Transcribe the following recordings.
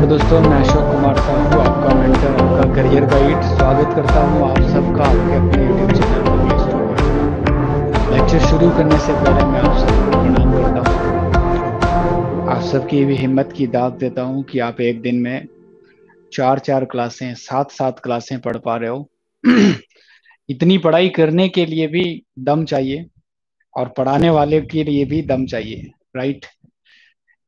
नमस्कार दोस्तों, मैं अशोक कुमार साहू, आपका मेंटर, आपका करियर गाइड। स्वागत करता हूं आप सबका आपके अपने YouTube channel Babli studio. Lecture शुरू करने से पहले मैं आप सबको प्रणाम करता हूं। आप सबकी भी हिम्मत की दाद देता हूं कि आप एक दिन में चार चार क्लासें, सात सात क्लासें पढ़ पा रहे हो। इतनी पढ़ाई करने के लिए भी दम चाहिए और पढ़ाने वाले के लिए भी दम चाहिए, राइट।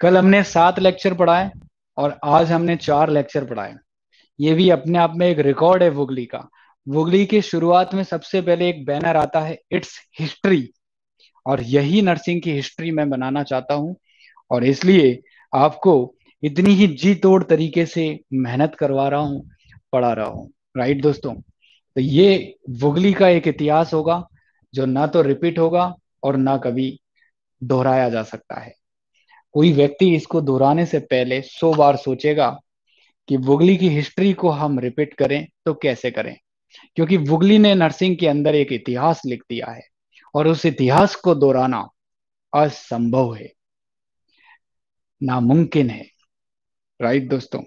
कल हमने 7 लेक्चर पढ़ाए और आज हमने 4 लेक्चर पढ़ाए। ये भी अपने आप में एक रिकॉर्ड है वुगली का। वुगली की शुरुआत में सबसे पहले एक बैनर आता है, इट्स हिस्ट्री, और यही नर्सिंग की हिस्ट्री मैं बनाना चाहता हूं। और इसलिए आपको इतनी ही जी तोड़ तरीके से मेहनत करवा रहा हूं, पढ़ा रहा हूं, राइट दोस्तों। तो ये वुगली का एक इतिहास होगा जो ना तो रिपीट होगा और ना कभी दोहराया जा सकता है। कोई व्यक्ति इसको दोहराने से पहले 100 बार सोचेगा कि वुगली की हिस्ट्री को हम रिपीट करें तो कैसे करें, क्योंकि वुगली ने नर्सिंग के अंदर एक इतिहास लिख दिया है और उस इतिहास को दोहराना असंभव है, नामुमकिन है, राइट दोस्तों।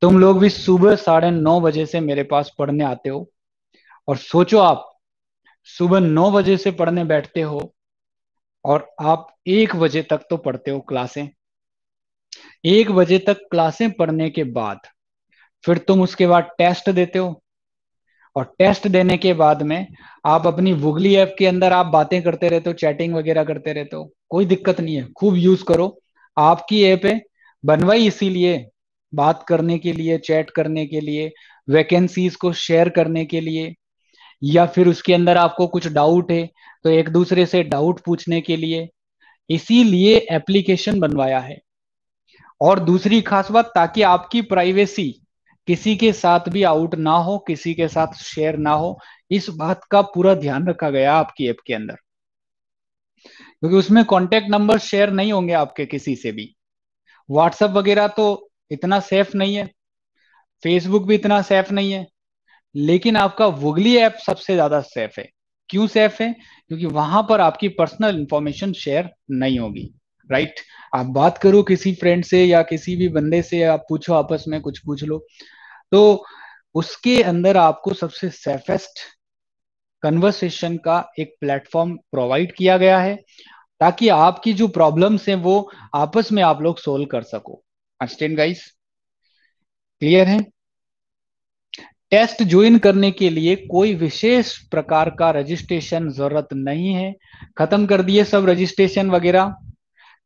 तुम लोग भी सुबह 9:30 बजे से मेरे पास पढ़ने आते हो, और सोचो आप सुबह 9 बजे से पढ़ने बैठते हो और आप 1 बजे तक तो पढ़ते हो क्लासें। 1 बजे तक क्लासें पढ़ने के बाद फिर तुम उसके बाद टेस्ट देते हो, और टेस्ट देने के बाद में आप अपनी वुगली ऐप के अंदर आप बातें करते रहते हो, चैटिंग वगैरह करते रहते हो। कोई दिक्कत नहीं है, खूब यूज करो। आपकी ऐप है, बनवाई इसीलिए, बात करने के लिए, चैट करने के लिए, वैकेंसीज को शेयर करने के लिए, या फिर उसके अंदर आपको कुछ डाउट है तो एक दूसरे से डाउट पूछने के लिए, इसीलिए एप्लीकेशन बनवाया है। और दूसरी खास बात, ताकि आपकी प्राइवेसी किसी के साथ भी आउट ना हो, किसी के साथ शेयर ना हो, इस बात का पूरा ध्यान रखा गया आपकी ऐप के अंदर, क्योंकि उसमें कॉन्टेक्ट नंबर शेयर नहीं होंगे आपके किसी से भी। व्हाट्सएप वगैरह तो इतना सेफ नहीं है, फेसबुक भी इतना सेफ नहीं है, लेकिन आपका वुगली ऐप सबसे ज्यादा सेफ है। क्यों सेफ है? क्योंकि वहां पर आपकी पर्सनल इंफॉर्मेशन शेयर नहीं होगी, राइट। आप बात करो किसी फ्रेंड से या किसी भी बंदे से, आप पूछो, आपस में कुछ पूछ लो, तो उसके अंदर आपको सबसे सेफेस्ट कन्वर्सेशन का एक प्लेटफॉर्म प्रोवाइड किया गया है, ताकि आपकी जो प्रॉब्लम्स हैं वो आपस में आप लोग सोल्व कर सको। Understand guys? क्लियर है? टेस्ट ज्वाइन करने के लिए कोई विशेष प्रकार का रजिस्ट्रेशन जरूरत नहीं है, खत्म कर दिए सब रजिस्ट्रेशन वगैरह।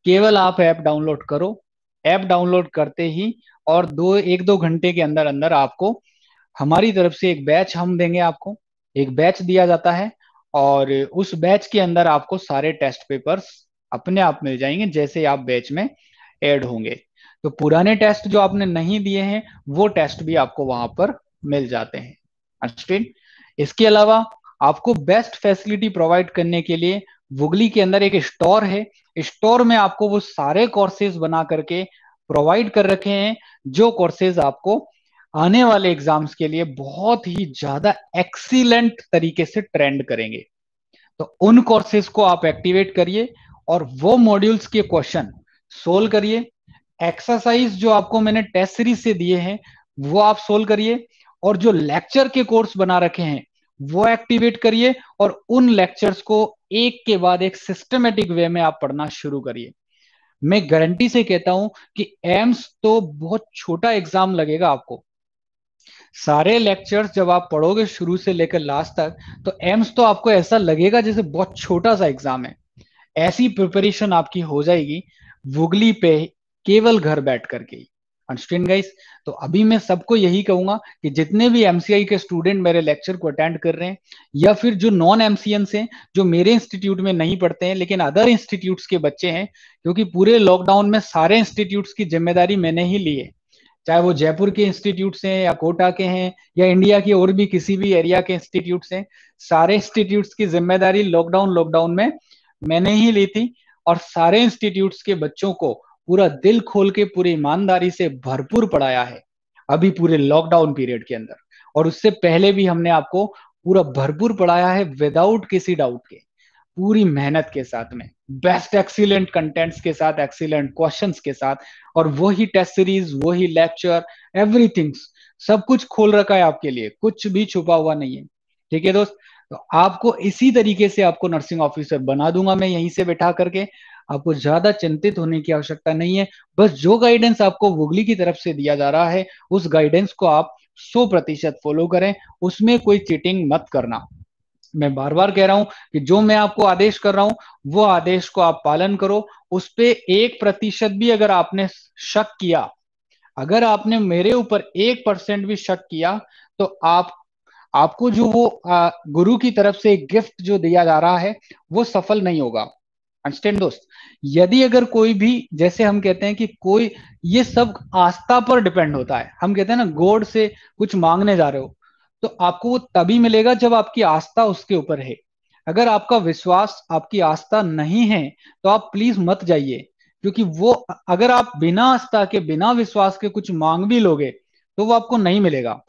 केवल आप ऐप डाउनलोड करो, ऐप डाउनलोड करते ही और 1-2 घंटे के अंदर अंदर आपको हमारी तरफ से एक बैच हम देंगे, आपको एक बैच दिया जाता है, और उस बैच के अंदर आपको सारे टेस्ट पेपर्स अपने आप मिल जाएंगे जैसे आप बैच में ऐड होंगे। तो पुराने टेस्ट जो आपने नहीं दिए हैं वो टेस्ट भी आपको वहां पर मिल जाते हैं। अंडरस्टैंड? इसके अलावा आपको बेस्ट फैसिलिटी प्रोवाइड करने के लिए वुगली के अंदर एक स्टोर है। स्टोर में आपको वो सारे कोर्सेज बना करके प्रोवाइड कर रखे हैं जो कोर्सेज आपको आने वाले एग्जाम्स के लिए बहुत ही ज्यादा एक्सीलेंट तरीके से ट्रेंड करेंगे। तो उन कोर्सेज को आप एक्टिवेट करिए और वो मॉड्यूल्स के क्वेश्चन सोल्व करिए। एक्सरसाइज जो आपको मैंने टेस्ट सीरीज से दिए हैं वो आप सोल्व करिए, और जो लेक्चर के कोर्स बना रखे हैं वो एक्टिवेट करिए, और उन लेक्चर्स को एक के बाद एक सिस्टमेटिक वे में आप पढ़ना शुरू करिए। मैं गारंटी से कहता हूं कि एम्स तो बहुत छोटा एग्जाम लगेगा आपको। सारे लेक्चर्स जब आप पढ़ोगे शुरू से लेकर लास्ट तक, तो एम्स तो आपको ऐसा लगेगा जैसे बहुत छोटा सा एग्जाम है। ऐसी प्रिपरेशन आपकी हो जाएगी वुगली पे, केवल घर बैठ करके ही। Understand guys? तो अभी मैं सबको यही कहूंगा कि जितने भी एमसीआई के स्टूडेंट मेरे लेक्चर को अटेंड कर रहे हैं, या फिर जो नॉन एमसीएंस हैं, जो मेरे इंस्टीट्यूट में नहीं पढ़ते हैं लेकिन अदर इंस्टीट्यूट्स के बच्चे हैं, क्योंकि पूरे लॉकडाउन में सारे इंस्टीट्यूट्स की जिम्मेदारी मैंने ही ली है, चाहे वो जयपुर के इंस्टीट्यूट हैं या कोटा के हैं या इंडिया के और भी किसी भी एरिया के इंस्टीट्यूट हैं, सारे इंस्टीट्यूट्स की जिम्मेदारी लॉकडाउन में मैंने ही ली थी। और सारे इंस्टीट्यूट्स के बच्चों को पूरा दिल खोल के, पूरी ईमानदारी से भरपूर पढ़ाया है अभी पूरे लॉकडाउन पीरियड के अंदर, और उससे पहले भी हमने आपको पूरा भरपूर पढ़ाया है विदाउट किसी डाउट के। पूरी मेहनत के साथ में, बेस्ट एक्सीलेंट कंटेंट्स के साथ, एक्सीलेंट क्वेश्चंस के साथ, और वही टेस्ट सीरीज, वही लेक्चर, एवरीथिंग, सब कुछ खोल रखा है आपके लिए, कुछ भी छुपा हुआ नहीं है। ठीक है दोस्त, तो आपको इसी तरीके से आपको नर्सिंग ऑफिसर बना दूंगा मैं यहीं से बैठा करके। आपको ज्यादा चिंतित होने की आवश्यकता नहीं है। बस जो गाइडेंस आपको वुगली की तरफ से दिया जा रहा है, उस गाइडेंस को आप 100% फॉलो करें, उसमें कोई चीटिंग मत करना। मैं बार बार कह रहा हूं कि जो मैं आपको आदेश कर रहा हूं वो आदेश को आप पालन करो। उस पे 1% भी अगर आपने शक किया, अगर आपने मेरे ऊपर 1% भी शक किया, तो आपको जो वो गुरु की तरफ से एक गिफ्ट जो दिया जा रहा है वो सफल नहीं होगा। अंडरस्टैंड दोस्त? यदि अगर कोई भी, जैसे हम कहते हैं कि कोई, ये सब आस्था पर डिपेंड होता है। हम कहते हैं ना, गॉड से कुछ मांगने जा रहे हो तो आपको वो तभी मिलेगा जब आपकी आस्था उसके ऊपर है। अगर आपका विश्वास, आपकी आस्था नहीं है, तो आप प्लीज मत जाइए, क्योंकि वो, अगर आप बिना आस्था के, बिना विश्वास के कुछ मांग भी लोगे तो वो आपको नहीं मिलेगा।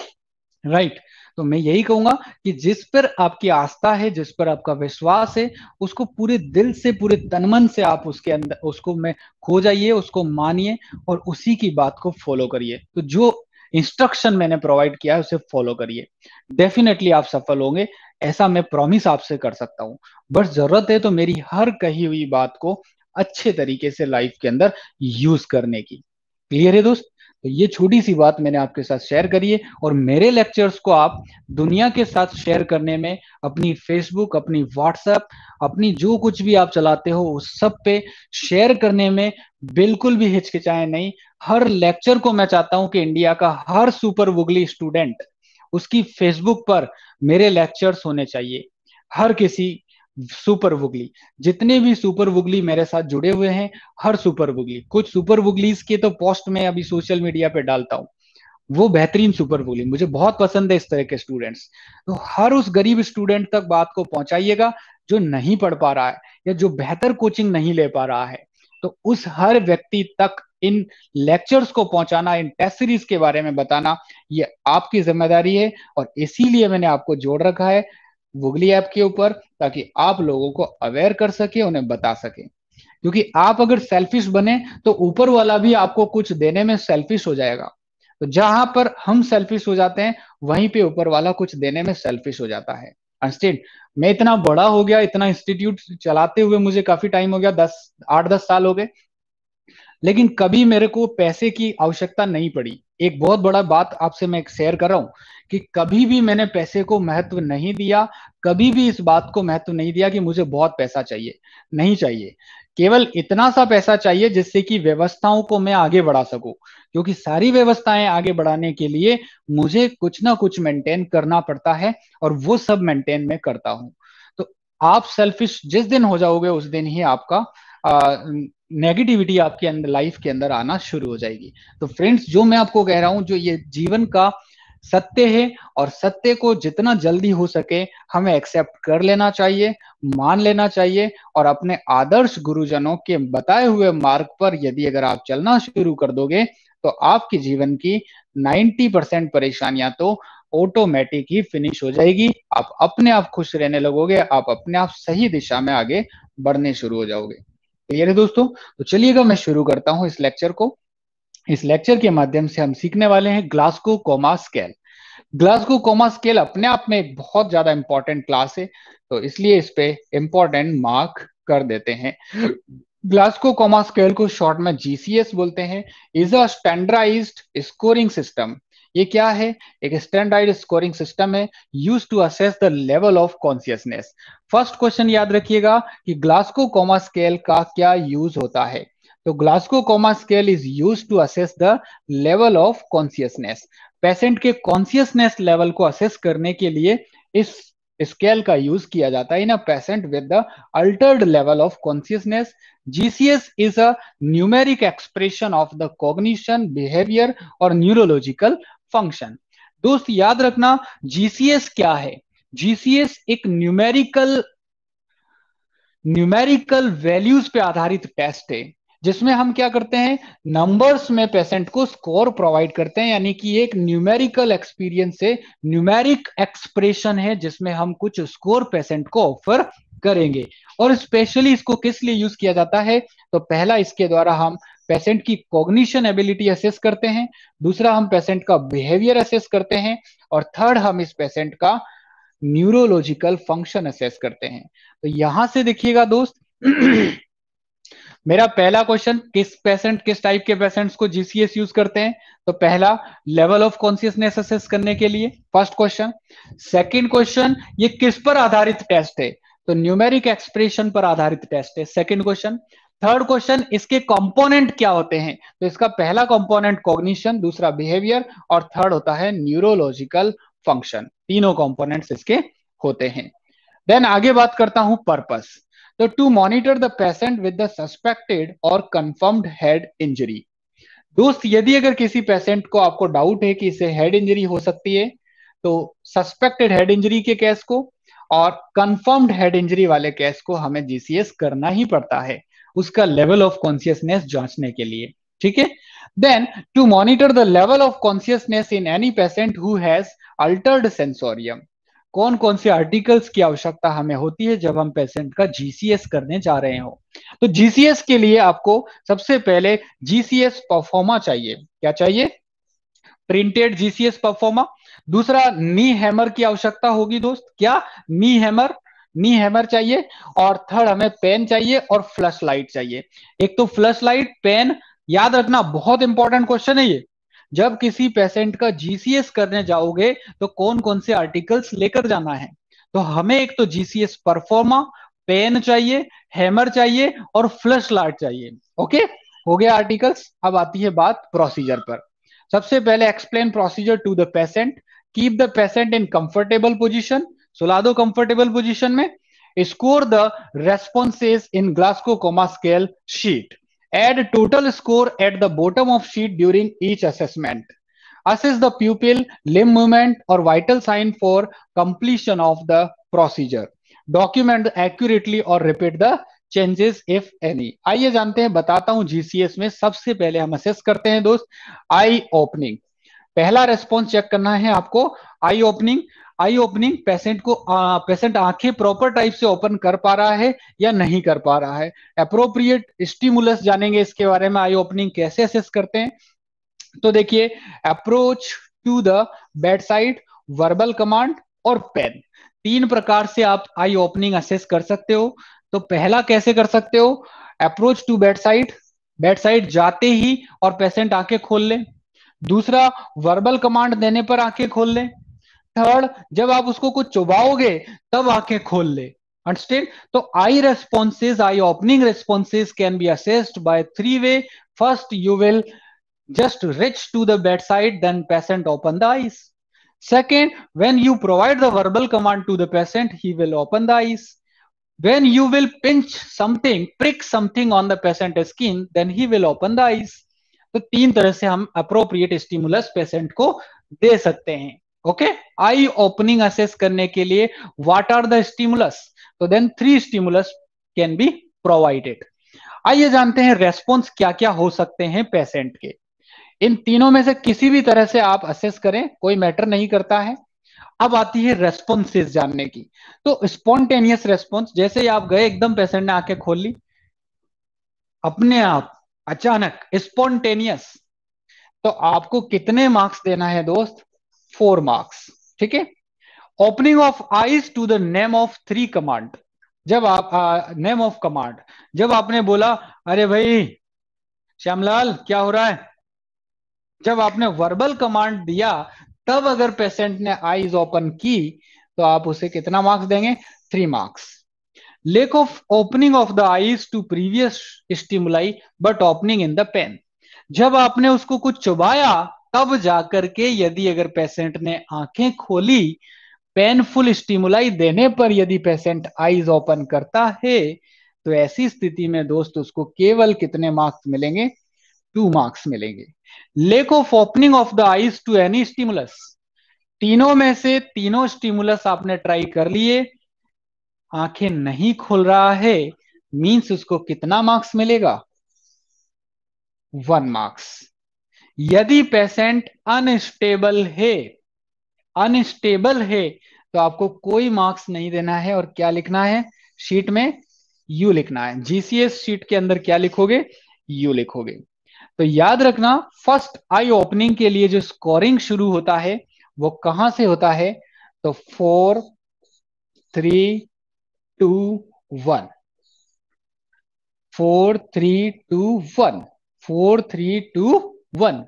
राइट? तो मैं यही कहूंगा कि जिस पर आपकी आस्था है, जिस पर आपका विश्वास है, उसको पूरे दिल से, पूरे तन मन से आप उसके अंदर, उसको में खो जाइए, उसको मानिए और उसी की बात को फॉलो करिए। तो जो इंस्ट्रक्शन मैंने प्रोवाइड किया है उसे फॉलो करिए, डेफिनेटली आप सफल होंगे। ऐसा मैं प्रॉमिस आपसे कर सकता हूं। बस जरूरत है तो मेरी हर कही हुई बात को अच्छे तरीके से लाइफ के अंदर यूज करने की। क्लियर है दोस्त? तो ये छोटी सी बात मैंने आपके साथ शेयर करी है, और मेरे लेक्चर्स को आप दुनिया के साथ शेयर करने में, अपनी फेसबुक, अपनी व्हाट्सएप, अपनी जो कुछ भी आप चलाते हो उस सब पे शेयर करने में बिल्कुल भी हिचकिचाएं नहीं। हर लेक्चर को मैं चाहता हूं कि इंडिया का हर सुपर वुगली स्टूडेंट, उसकी फेसबुक पर मेरे लेक्चर्स होने चाहिए। हर किसी सुपर वुगली, जितने भी सुपर वुगली मेरे साथ जुड़े हुए हैं, हर सुपर वुगली, कुछ सुपर वुगलीज के तो पोस्ट में अभी सोशल मीडिया पे डालता हूं, वो बेहतरीन सुपर वुगली, मुझे बहुत पसंद है इस तरह के स्टूडेंट्स। तो हर उस गरीब स्टूडेंट तक बात को पहुंचाइएगा जो नहीं पढ़ पा रहा है या जो बेहतर कोचिंग नहीं ले पा रहा है। तो उस हर व्यक्ति तक इन लेक्चर्स को पहुंचाना, इन टेस्ट सीरीज के बारे में बताना, ये आपकी जिम्मेदारी है। और इसीलिए मैंने आपको जोड़ रखा है गूगली ऐप के ऊपर, ताकि आप लोगों को अवेयर कर सके, उन्हें बता सके। क्योंकि आप अगर सेल्फिश बने तो ऊपर वाला भी आपको कुछ देने में सेल्फिश हो जाएगा। तो जहां पर हम सेल्फिश हो जाते हैं, वहीं पे ऊपर वाला कुछ देने में सेल्फिश हो जाता है। अंडरस्टैंड? मैं इतना बड़ा हो गया, इतना इंस्टीट्यूट चलाते हुए मुझे काफी टाइम हो गया, 8-10 साल हो गए, लेकिन कभी मेरे को पैसे की आवश्यकता नहीं पड़ी। एक बहुत बड़ा बात आपसे मैं शेयर कर रहा हूं कि कभी भी मैंने पैसे को महत्व नहीं दिया, कभी भी इस बात को महत्व नहीं दिया कि मुझे बहुत पैसा चाहिए। नहीं चाहिए, केवल इतना सा पैसा चाहिए जिससे कि व्यवस्थाओं को मैं आगे बढ़ा सकूं, क्योंकि सारी व्यवस्थाएं आगे बढ़ाने के लिए मुझे कुछ ना कुछ मेंटेन करना पड़ता है, और वो सब मेंटेन मैं करता हूं। तो आप सेल्फिश जिस दिन हो जाओगे, उस दिन ही आपका नेगेटिविटी आपके अंदर, लाइफ के अंदर आना शुरू हो जाएगी। तो फ्रेंड्स, जो मैं आपको कह रहा हूं, जो ये जीवन का सत्य है, और सत्य को जितना जल्दी हो सके हमें एक्सेप्ट कर लेना चाहिए, मान लेना चाहिए, और अपने आदर्श गुरुजनों के बताए हुए मार्ग पर यदि अगर आप चलना शुरू कर दोगे, तो आपके जीवन की 90% परेशानियां तो ऑटोमेटिक ही फिनिश हो जाएगी। आप अपने आप खुश रहने लगोगे, आप अपने आप सही दिशा में आगे बढ़ने शुरू हो जाओगे। क्लियर है दोस्तों? तो चलिएगा मैं शुरू करता हूं इस लेक्चर को। इस लेक्चर के माध्यम से हम सीखने वाले हैं Glasgow coma scale. Glasgow coma scale अपने आप में एक बहुत ज्यादा इंपॉर्टेंट क्लास है, तो इसलिए इस पे इंपॉर्टेंट मार्क कर देते हैं। ग्लासगो कोमा स्केल को शॉर्ट में जीसीएस बोलते हैं। Is a standardised scoring system. ये क्या है? एक स्टैंडर्डाइज्ड स्कोरिंग सिस्टम है, use to assess the level of consciousness. First question याद रखिएगा कि ग्लासगो कोमा स्केल का क्या यूज होता है। तो Glasgow coma scale is use to assess the level of consciousness. Patient के कॉन्शियसनेस लेवल को असेस करने के लिए इस स्केल का यूज किया जाता है in a patient with the altered level of consciousness. GCS is a numeric expression of the cognition, behaviour और न्यूरोलॉजिकल फंक्शन। दोस्त याद रखना, जीसीएस क्या है? जीसीएस एक न्यूमेरिकल वैल्यूज पे आधारित टेस्ट है, जिसमें हम क्या करते हैं, नंबर्स में पेशेंट को स्कोर प्रोवाइड करते हैं। यानी कि एक न्यूमेरिकल एक्सपीरियंस है, न्यूमेरिक एक्सप्रेशन है, जिसमें हम कुछ स्कोर पेशेंट को ऑफर करेंगे। और स्पेशली इसको किस लिए यूज किया जाता है? तो पहला, इसके द्वारा हम पेशेंट की कॉग्निशन एबिलिटी असेस करते हैं, दूसरा हम पेशेंट का बिहेवियर असेस करते हैं, और थर्ड हम इस पेशेंट का न्यूरोलॉजिकल फंक्शन असेस करते हैं। तो यहां से देखिएगा दोस्त, मेरा पहला क्वेश्चन, किस टाइप के पेशेंट्स को जीसीएस यूज करते हैं? तो पहला, लेवल ऑफ कॉन्शियसनेस असेस करने के लिए, फर्स्ट क्वेश्चन। सेकंड क्वेश्चन, ये किस पर आधारित टेस्ट है? तो न्यूमेरिक एक्सप्रेशन पर आधारित टेस्ट है, सेकंड क्वेश्चन। थर्ड क्वेश्चन, इसके कंपोनेंट क्या होते हैं? तो इसका पहला कंपोनेंट कॉग्निशन, दूसरा बिहेवियर, और थर्ड होता है न्यूरोलॉजिकल फंक्शन। तीनों कंपोनेंट्स इसके होते हैं। देन आगे बात करता हूं पर्पस। तो to monitor the patient with the suspected और कंफर्म्ड हेड इंजरी। दोस्त, यदि अगर किसी पेशेंट को आपको डाउट है कि इसे हेड इंजरी हो सकती है, तो सस्पेक्टेड हेड इंजरी के केस को और कंफर्म्ड हेड इंजरी वाले केस को हमें जीसीएस करना ही पड़ता है, उसका लेवल ऑफ कॉन्शियसनेस जांचने के लिए। ठीक है। Then to monitor the level of consciousness in any patient who has altered sensorium. कौन कौन से आर्टिकल्स की आवश्यकता हमें होती है जब हम पेशेंट का जीसीएस करने जा रहे हो? तो जीसीएस के लिए आपको सबसे पहले जीसीएस परफॉर्मा चाहिए। क्या चाहिए? Printed GCS pro forma. दूसरा, नी हैमर की आवश्यकता होगी दोस्त। क्या? नी हैमर, नी हैमर चाहिए। और थर्ड, हमें पेन चाहिए और फ्लश लाइट चाहिए। एक तो फ्लश लाइट, पेन, याद रखना बहुत इंपॉर्टेंट क्वेश्चन है ये। जब किसी पेशेंट का जीसीएस करने जाओगे तो कौन कौन से आर्टिकल्स लेकर जाना है? तो हमें एक तो जीसीएस परफॉर्मा, पेन चाहिए, हैमर चाहिए और फ्लश लाइट चाहिए। ओके, हो गया आर्टिकल्स। अब आती है बात प्रोसीजर पर। सबसे पहले explain procedure to the patient. Keep the patient in comfortable position, सुला दो कंफर्टेबल पोजीशन में। Score the responses in Glasgow coma scale sheet. Add total score at the bottom of sheet during each assessment. Assess the pupil, limb movement or vital sign for completion of the procedure. Document accurately or repeat the changes if any. आइए जानते हैं, बताता हूं GCS में सबसे पहले हम assess करते हैं दोस्त आई ओपनिंग। पहला रेस्पॉन्स चेक करना है आपको आई ओपनिंग। आई ओपनिंग, पेशेंट आंखें प्रॉपर टाइप से ओपन कर पा रहा है या नहीं कर पा रहा है। अप्रोप्रिएट स्टिमुलस जानेंगे इसके बारे में, आई ओपनिंग कैसे असेस करते हैं। तो देखिए, approach to the bed side, verbal command और पेन, तीन प्रकार से आप आई ओपनिंग असेस कर सकते हो। तो पहला कैसे कर सकते हो? Approach to bed side, bed side जाते ही और पेशेंट आंखें खोल ले। दूसरा, वर्बल कमांड देने पर आंखें खोल ले। थर्ड, जब आप उसको कुछ चुबाओगे तब आंखें खोल ले। अंडरस्टैंड? तो eye responses, eye opening responses can be assessed by three way. First, you will just reach to the bedside, then patient open the eyes. Second, when you provide the verbal command to the patient, he will open the eyes. When you will pinch something, prick something on the patient's skin, then he will open the eyes. तो तीन तरह से हम appropriate stimulus patient को दे सकते हैं। Okay, आई opening assess करने के लिए व्हाट आर द स्टिमुलस? तो then three stimulus can be provided. आइए जानते हैं रेस्पॉन्स क्या क्या हो सकते हैं पेशेंट के। इन तीनों में से किसी भी तरह से आप असेस करें, कोई मैटर नहीं करता है। अब आती है रेस्पॉन्सेज जानने की। तो स्पॉन्टेनियस रेस्पॉन्स, जैसे ही आप गए, एकदम पेशेंट ने आंखें खोल ली अपने आप, अचानक, स्पॉन्टेनियस, तो आपको कितने मार्क्स देना है दोस्त? 4 मार्क्स। ठीक है। Opening of eyes to the name of three command, जब आप नेम ऑफ कमांड, जब आपने बोला अरे भाई श्यामलाल क्या हो रहा है, जब आपने वर्बल कमांड दिया तब अगर पेशेंट ने आईज ओपन की तो आप उसे कितना मार्क्स देंगे? 3 marks. Lack of opening of the eyes to previous stimuli but opening in the pain, जब आपने उसको कुछ चुबाया तब जाकर के यदि अगर पेशेंट ने आंखें खोली, पेनफुल स्टिमुलाई देने पर यदि पेशेंट आईज ओपन करता है, तो ऐसी स्थिति में दोस्त उसको केवल कितने मार्क्स मिलेंगे? 2 मार्क्स मिलेंगे। Lack of opening of the eyes to any stimulus, तीनों में से तीनों स्टिमुलस आपने ट्राई कर लिए, आंखें नहीं खोल रहा है, मींस उसको कितना मार्क्स मिलेगा? 1 मार्क्स। यदि पेशेंट अनस्टेबल है, अनस्टेबल है, तो आपको कोई मार्क्स नहीं देना है और क्या लिखना है? शीट में यू लिखना है। जीसीएस शीट के अंदर क्या लिखोगे? यू लिखोगे। तो याद रखना, फर्स्ट आई ओपनिंग के लिए जो स्कोरिंग शुरू होता है वो कहां से होता है? तो 4 3 2 1, 4 3 2 1, 4 3 2 1।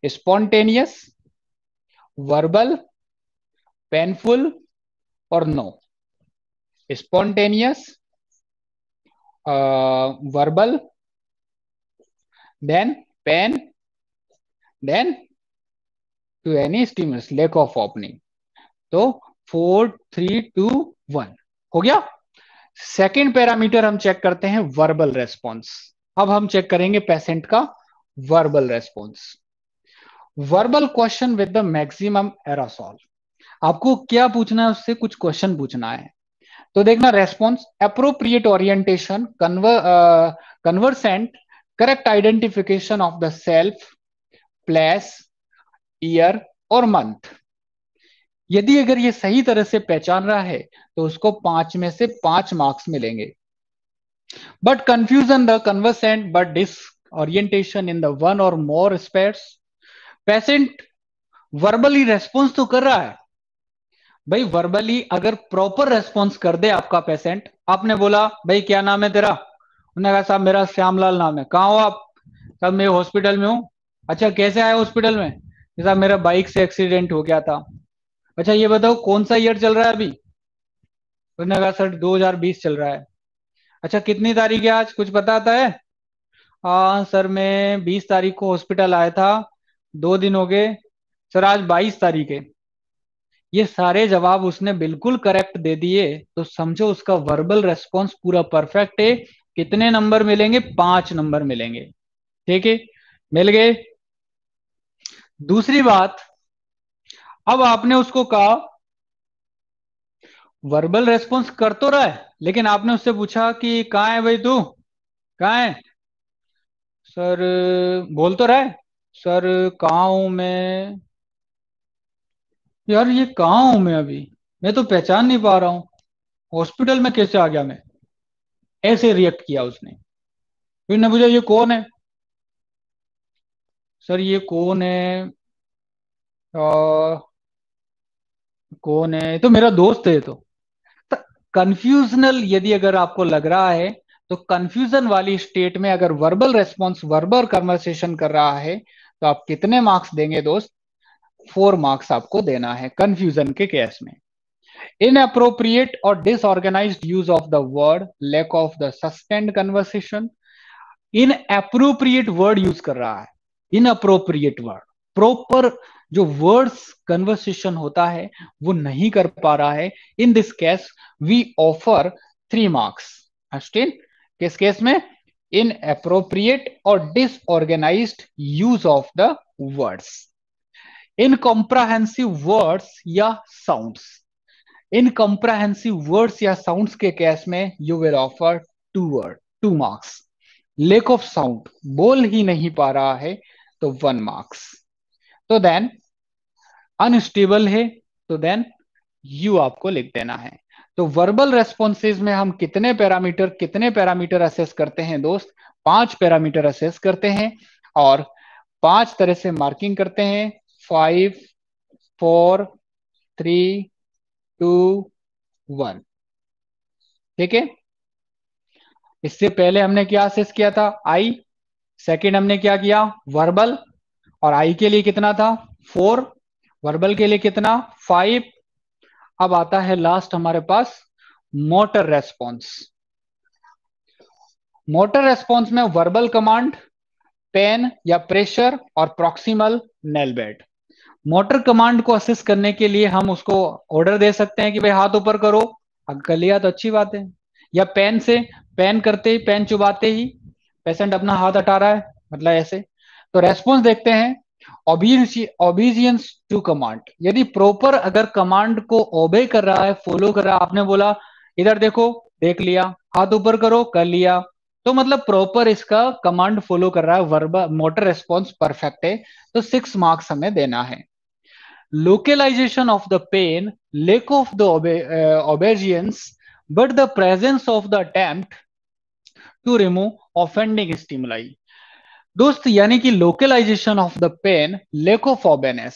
स्पॉन्टेनियस, वर्बल, पेनफुल और no. Spontaneous, verbal, then pain, then to any stimulus, lack of opening. तो 4 3 2 1 हो गया। सेकेंड पैरामीटर हम चेक करते हैं वर्बल रेस्पॉन्स। अब हम चेक करेंगे पेशेंट का verbal response. Verbal question with the maximum arousal. आपको क्या पूछना है? उससे कुछ क्वेश्चन पूछना है। तो देखना, response appropriate orientation, conversant, correct identification of the self, place, year और मंथ। यदि अगर ये सही तरह से पहचान रहा है तो उसको 5 में से 5 मार्क्स मिलेंगे। But confusion the conversant but disorientation in the one और मोर स्पेयर्स। पेशेंट वर्बली रेस्पॉन्स तो कर रहा है भाई, वर्बली अगर प्रॉपर रेस्पॉन्स कर दे आपका पेशेंट, आपने बोला भाई क्या नाम है तेरा, उन्होंने कहा साहब मेरा श्यामलाल नाम है, कहाँ हो आप? साहब मैं हॉस्पिटल में हूँ। अच्छा कैसे आए हॉस्पिटल में? साहब मेरा बाइक से एक्सीडेंट हो गया था। अच्छा ये बताओ कौन सा ईयर चल रहा है अभी? उन्होंने कहा सर 2020 चल रहा है। अच्छा कितनी तारीख है आज, कुछ पता आता है? हाँ सर मैं 20 तारीख को हॉस्पिटल आया था, 2 दिन हो गए। सर आज 22 तारीख है। ये सारे जवाब उसने बिल्कुल करेक्ट दे दिए, तो समझो उसका वर्बल रेस्पॉन्स पूरा परफेक्ट है। कितने नंबर मिलेंगे? 5 नंबर मिलेंगे। ठीक है, मिल गए। दूसरी बात, अब आपने उसको कहा वर्बल रेस्पॉन्स कर तो रहा है, लेकिन आपने उससे पूछा कि कहाँ है भाई तू, कहाँ है? सर बोल तो रहा है, सर कहाँ हूं मैं? यार ये कहाँ हूं मैं अभी, मैं तो पहचान नहीं पा रहा हूँ, हॉस्पिटल में कैसे आ गया मैं? ऐसे रिएक्ट किया उसने। फिर ने पूछा ये कौन है? सर ये कौन है? आ, कौन है? ये तो मेरा दोस्त है ये तो। कंफ्यूजनल यदि अगर आपको लग रहा है, तो कंफ्यूजन वाली स्टेट में अगर वर्बल रेस्पॉन्स, वर्बल कन्वर्सेशन कर रहा है, तो आप कितने मार्क्स देंगे दोस्त? 4 मार्क्स आपको देना है कंफ्यूजन के केस में। इनअप्रोप्रिएट और disorganised use of the word, lack of the sustained conversation. Inappropriate word use कर रहा है, इनअप्रोप्रिएट वर्ड, प्रॉपर जो वर्ड्स कन्वर्सेशन होता है वो नहीं कर पा रहा है। In this case we offer 3 marks. अस्टिन किस केस में? इन अप्रोप्रिएट और disorganised use of the words. Incomprehensive words या साउंड्स, इनकॉम्प्राहेंसिव वर्ड्स या साउंड्स के केस में you will offer 2 marks. Lack of sound, बोल ही नहीं पा रहा है, तो 1 मार्क्स। तो देन अनस्टेबल है, तो देन यू आपको लिख देना है। तो वर्बल रेस्पॉन्सेज में हम कितने पैरामीटर असेस करते हैं दोस्त? 5 पैरामीटर असेस करते हैं और 5 तरह से मार्किंग करते हैं। 5 4 3 2 1। ठीक है, इससे पहले हमने क्या असेस किया था? आई। सेकंड हमने क्या किया? वर्बल। और आई के लिए कितना था? 4। वर्बल के लिए कितना? 5। अब आता है लास्ट हमारे पास मोटर रेस्पॉन्स। मोटर रेस्पॉन्स में वर्बल कमांड, पेन या प्रेशर और proximal nail bed. Motor command को असिस्ट करने के लिए हम उसको ऑर्डर दे सकते हैं कि भाई हाथ ऊपर करो, अगर कर लिया तो अच्छी बात है। या पेन से, पेन करते ही, पेन चुबाते ही पेशेंट अपना हाथ हटा रहा है, मतलब ऐसे। तो रेस्पॉन्स देखते हैं, ओबीडियंस टू कमांड, यदि प्रॉपर अगर कमांड को ओबे कर रहा है, फॉलो कर रहा है, आपने बोला इधर देखो, देख लिया, हाथ ऊपर करो, कर लिया, तो मतलब प्रॉपर इसका कमांड फॉलो कर रहा है, वर्बल मोटर रेस्पॉन्स परफेक्ट है, तो 6 मार्क्स हमें देना है। Localization of the pain, lack of the obedience, but the presence of the attempt to remove offending stimuli. दोस्त यानी कि localisation of the pain, lack of ओबेनेस,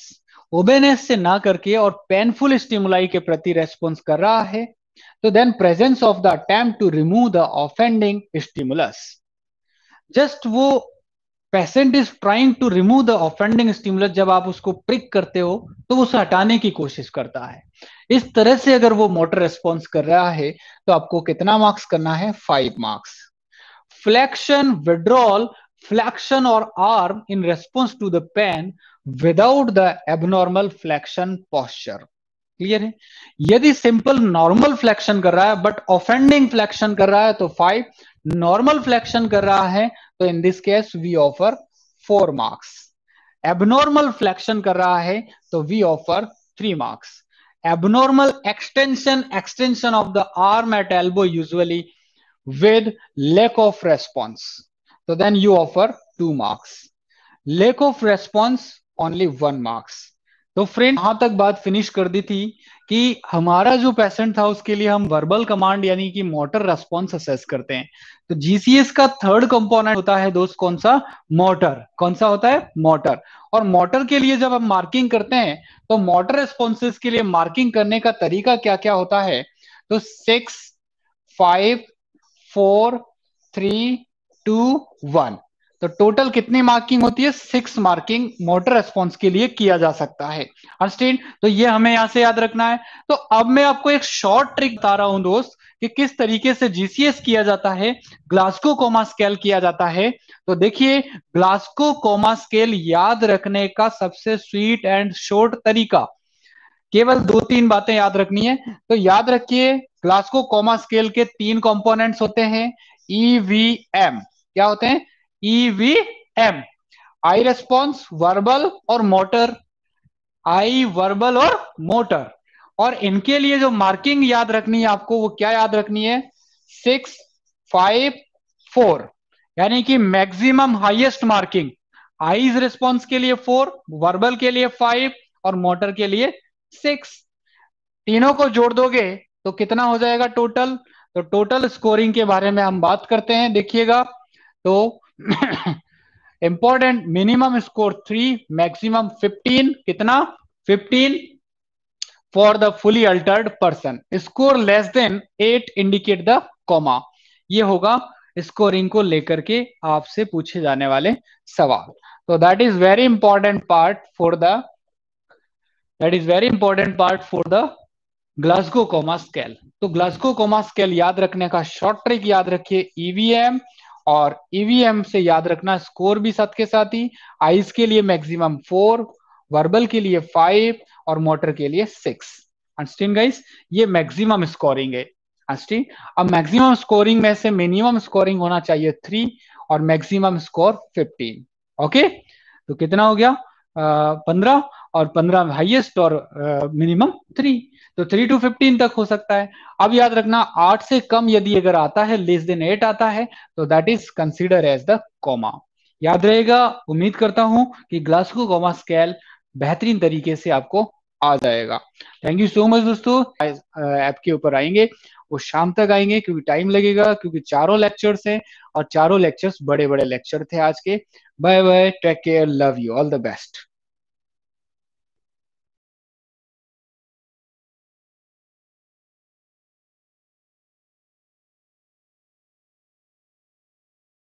ओबेनेस से ना करके और पेनफुल स्टिमुलाई के प्रति रेस्पॉन्स कर रहा है, तो then presence of the attempt to remove the offending stimulus, just वो patient is trying to remove the offending stimulus, जब आप उसको प्रिक करते हो तो उसे हटाने की कोशिश करता है। इस तरह से अगर वो मोटर रेस्पॉन्स कर रहा है तो आपको कितना मार्क्स करना है? 5 marks. Flexion, withdrawal, flexion or arm in response to the pain without the abnormal flexion posture. Clear है? यदि सिंपल नॉर्मल फ्लेक्शन कर रहा है बट ऑफेंडिंग फ्लेक्शन कर रहा है तो 5, नॉर्मल फ्लेक्शन कर रहा है तो in this case we offer 4 marks. Abnormal flexion कर रहा है तो we offer 3 marks. Abnormal extension of the arm at elbow usually with lack of response, so then you offer 2 marks. Lack of response only 1 marks. तो friend यहां तक बात finish कर दी थी कि हमारा जो पेशेंट था उसके लिए हम वर्बल कमांड यानी कि मोटर रेस्पॉन्स असेस करते हैं। तो जीसीएस का थर्ड कंपोनेंट होता है दोस्त कौन सा? मोटर। कौन सा होता है? मोटर। और मोटर के लिए जब हम मार्किंग करते हैं तो मोटर रेस्पॉन्सेस के लिए मार्किंग करने का तरीका क्या क्या होता है? तो 6, 5, 4, 3, 2, 1, तो टोटल कितनी मार्किंग होती है? 6 मार्किंग मोटर रेस्पॉन्स के लिए किया जा सकता है। अंडरस्टैंड? तो ये हमें यहां से याद रखना है। तो अब मैं आपको एक शॉर्ट ट्रिक बता रहा हूं दोस्त कि किस तरीके से जीसीएस किया जाता है, ग्लासगो कोमा स्केल किया जाता है। तो देखिए, ग्लासगो कोमा स्केल याद रखने का सबसे स्वीट एंड शॉर्ट तरीका, केवल 2-3 बातें याद रखनी है। तो याद रखिए, ग्लासगो कोमा स्केल के 3 कंपोनेंट्स होते हैं, ईवीएम। क्या होते हैं? ईवीएम, आई रेस्पॉन्स, वर्बल और मोटर। आई, वर्बल और मोटर। और इनके लिए जो मार्किंग याद रखनी है आपको, वो क्या याद रखनी है? 6, 5, 4, यानी कि maximum highest marking eyes response के लिए 4, वर्बल के लिए 5 और मोटर के लिए 6। तीनों को जोड़ दोगे तो कितना हो जाएगा टोटल? तो टोटल स्कोरिंग के बारे में हम बात करते हैं, देखिएगा। तो इंपॉर्टेंट, मिनिमम स्कोर 3, मैक्सिमम 15, कितना? 15 for the fully Altered person. Score less than 8 indicate the comma. ये होगा स्कोरिंग को लेकर के आपसे पूछे जाने वाले सवाल। तो that is very important part for the Glasgow coma scale. तो ग्लासगो कोमा स्केल याद रखने का शॉर्ट ट्रिक याद रखिए, ईवीएम, और ईवीएम से याद रखना स्कोर भी साथ के साथ ही। आइस के लिए मैक्सिमम 4, वर्बल के लिए 5 और मोटर के लिए 6। Understand guys? ये मैक्सिमम स्कोरिंग है। अंडरस्टैंड? अब मैक्सिमम स्कोरिंग में से मिनिमम स्कोरिंग होना चाहिए 3 और मैक्सिमम स्कोर 15। ओके, तो कितना हो गया? 15, और 15 हाईएस्ट और मिनिमम 3, तो 3 to 15 तक हो सकता है। अब याद रखना, 8 से कम यदि अगर आता है, लेस देन 8 आता है, तो that is consider as the coma. याद रहेगा। उम्मीद करता हूं कि ग्लासगो कोमा स्केल बेहतरीन तरीके से आपको आ जाएगा। थैंक यू सो मच दोस्तों। ऐप के ऊपर आएंगे, वो शाम तक आएंगे क्योंकि टाइम लगेगा, क्योंकि चारों लेक्चर्स हैं और चारों लेक्चर्स बड़े बड़े लेक्चर थे आज के। Bye bye, take care, love you, all the best.